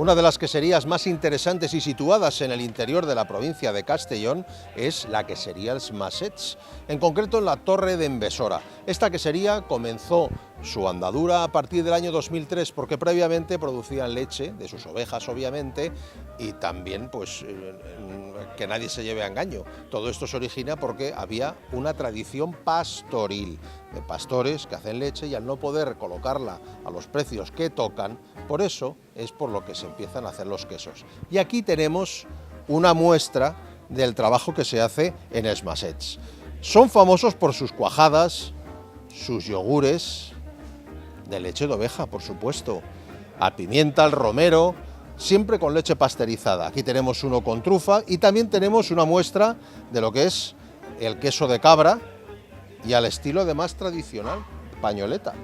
Una de las queserías más interesantes y situadas en el interior de la provincia de Castellón es la quesería Els Massets, en concreto en la Torre d'en Besora. Esta quesería comenzó su andadura a partir del año 2003 porque previamente producían leche de sus ovejas, obviamente, y también, pues, que nadie se lleve a engaño. Todo esto se origina porque había una tradición pastoril de pastores que hacen leche y al no poder colocarla a los precios que tocan, por eso es por lo que se empiezan a hacer los quesos. Y aquí tenemos una muestra del trabajo que se hace en Els Massets. Son famosos por sus cuajadas, sus yogures, de leche de oveja, por supuesto, a pimienta, al romero, siempre con leche pasteurizada. Aquí tenemos uno con trufa y también tenemos una muestra de lo que es el queso de cabra y al estilo de más tradicional, pañoleta.